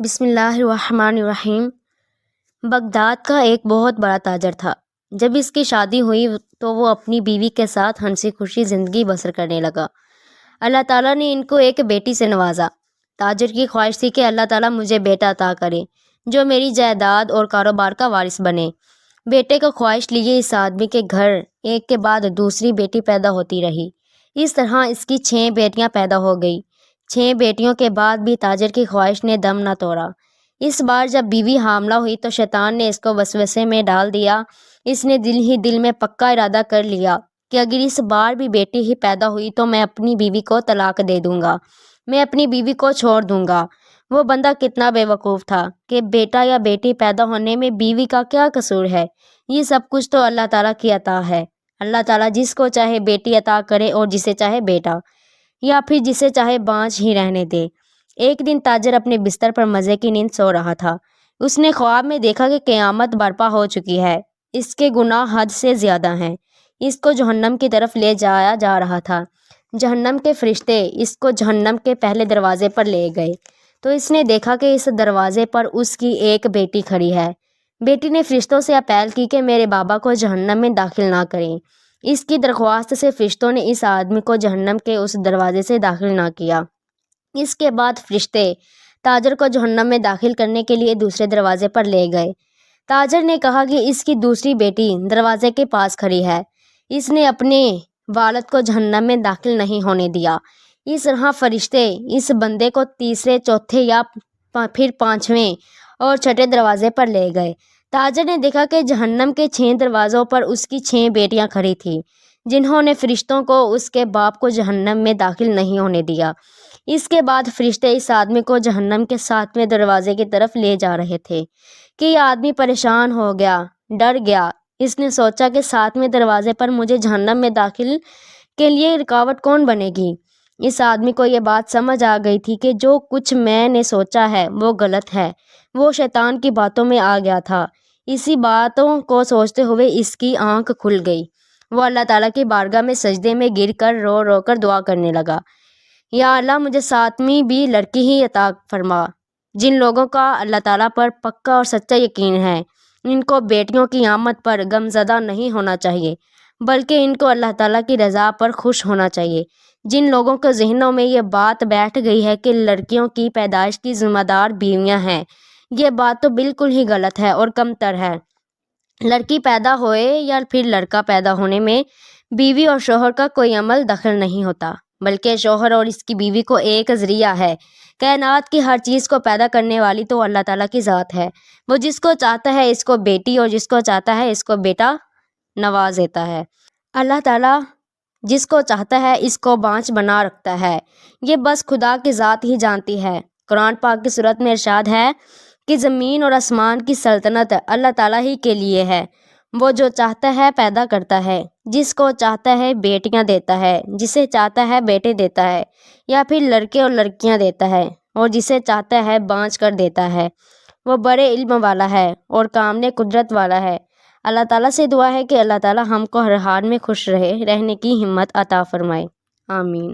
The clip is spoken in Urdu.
بسم اللہ الرحمن الرحیم۔ بغداد کا ایک بہت بڑا تاجر تھا۔ جب اس کی شادی ہوئی تو وہ اپنی بیوی کے ساتھ ہنسی خوشی زندگی بسر کرنے لگا۔ اللہ تعالیٰ نے ان کو ایک بیٹی سے نوازا۔ تاجر کی خواہش تھی کہ اللہ تعالیٰ مجھے بیٹا عطا کرے جو میری جائیداد اور کاروبار کا وارث بنے۔ بیٹے کو خواہش لیے اس آدمی کے گھر ایک کے بعد دوسری بیٹی پیدا ہوتی رہی۔ اس طرح اس کی 6 بیٹیاں پیدا ہو گئی۔ 6 بیٹیوں کے بعد بھی تاجر کی خواہش نے دم نہ توڑا۔ اس بار جب بیوی حاملہ ہوئی تو شیطان نے اس کو وسوسے میں ڈال دیا۔ اس نے دل ہی دل میں پکا ارادہ کر لیا کہ اگر اس بار بھی بیٹی ہی پیدا ہوئی تو میں اپنی بیوی کو طلاق دے دوں گا، میں اپنی بیوی کو چھوڑ دوں گا۔ وہ بندہ کتنا بے وقوف تھا کہ بیٹا یا بیٹی پیدا ہونے میں بیوی کا کیا قصور ہے؟ یہ سب کچھ تو اللہ تعالیٰ کی عطا ہے۔ اللہ تعالیٰ جس کو چاہے بیٹی عطا کرے اور جسے چاہے بیٹا، یا پھر جسے چاہے بانجھ ہی رہنے دے۔ ایک دن تاجر اپنے بستر پر مزے کی نیند سو رہا تھا۔ اس نے خواب میں دیکھا کہ قیامت برپا ہو چکی ہے، اس کے گناہ حد سے زیادہ ہیں، اس کو جہنم کی طرف لے جایا جا رہا تھا۔ جہنم کے فرشتے اس کو جہنم کے پہلے دروازے پر لے گئے تو اس نے دیکھا کہ اس دروازے پر اس کی ایک بیٹی کھڑی ہے۔ بیٹی نے فرشتوں سے اپیل کی کہ میرے بابا کو جہنم میں داخل نہ کریں۔ اس کی درخواست سے فرشتوں نے اس آدمی کو جہنم کے اس دروازے سے داخل نہ کیا۔ اس کے بعد فرشتے تاجر کو جہنم میں داخل کرنے کے لیے دوسرے دروازے پر لے گئے۔ تاجر نے کہا کہ اس کی دوسری بیٹی دروازے کے پاس کھڑی ہے، اس نے اپنے والد کو جہنم میں داخل نہیں ہونے دیا۔ اس طرح فرشتے اس بندے کو تیسرے، چوتھے یا پھر 5ویں اور 6 دروازے پر لے گئے۔ تاجر نے دیکھا کہ جہنم کے 6 دروازوں پر اس کی 6 بیٹیاں کھڑی تھیں، جنہوں نے فرشتوں کو اس کے باپ کو جہنم میں داخل نہیں ہونے دیا۔ اس کے بعد فرشتے اس آدمی کو جہنم کے 7ویں دروازے کی طرف لے جا رہے تھے کہ یہ آدمی پریشان ہو گیا، ڈر گیا۔ اس نے سوچا کہ 7ویں دروازے پر مجھے جہنم میں داخل کے لیے رکاوٹ کون بنے گی؟ اس آدمی کو یہ بات سمجھ آ گئی تھی کہ جو کچھ میں نے سوچا ہے وہ غلط ہے۔ وہ شیطان کی باتوں میں آ گیا تھا۔ اسی باتوں کو سوچتے ہوئے اس کی آنکھ کھل گئی۔ وہ اللہ تعالیٰ کی بارگاہ میں سجدے میں گر کر رو رو کر دعا کرنے لگا، یا اللہ مجھے 7ویں بھی لڑکی ہی عطا فرما۔ جن لوگوں کا اللہ تعالیٰ پر پکا اور سچا یقین ہے، ان کو بیٹیوں کی آمد پر غمزدہ نہیں ہونا چاہیے، بلکہ ان کو اللہ تعالیٰ کی رضا پر خوش ہونا چاہیے۔ جن لوگوں کے ذہنوں میں یہ بات بیٹھ گئی ہے کہ لڑکیوں کی پیدائش کی ذمہ دار بیویاں ہیں، یہ بات تو بالکل ہی غلط ہے اور کمتر ہے۔ لڑکی پیدا ہوئے یا پھر لڑکا پیدا ہونے میں بیوی اور شوہر کا کوئی عمل دخل نہیں ہوتا، بلکہ شوہر اور اس کی بیوی کو ایک ذریعہ ہے۔ کائنات کی ہر چیز کو پیدا کرنے والی تو اللہ تعالیٰ کی ذات ہے۔ وہ جس کو چاہتا ہے اس کو بیٹی اور جس کو چاہتا ہے اس کو بیٹا نواز دیتا ہے۔ اللہ تعالیٰ جس کو چاہتا ہے اس کو بانجھ بنا رکھتا ہے۔ یہ بس خدا کی ذات ہی جانتی ہے۔ قرآن پاک کی سورت میں ارشاد ہے کہ زمین اور آسمان کی سلطنت اللہ تعالیٰ ہی کے لیے ہے۔ وہ جو چاہتا ہے پیدا کرتا ہے، جس کو چاہتا ہے بیٹیاں دیتا ہے، جسے چاہتا ہے بیٹے دیتا ہے، یا پھر لڑکے اور لڑکیاں دیتا ہے، اور جسے چاہتا ہے بانجھ کر دیتا ہے۔ وہ بڑے علم والا ہے اور کامل قدرت والا ہے۔ اللہ تعالیٰ سے دعا ہے کہ اللہ تعالیٰ ہم کو ہر حال میں خوش رہنے کی ہمت عطا فرمائے۔ آمین۔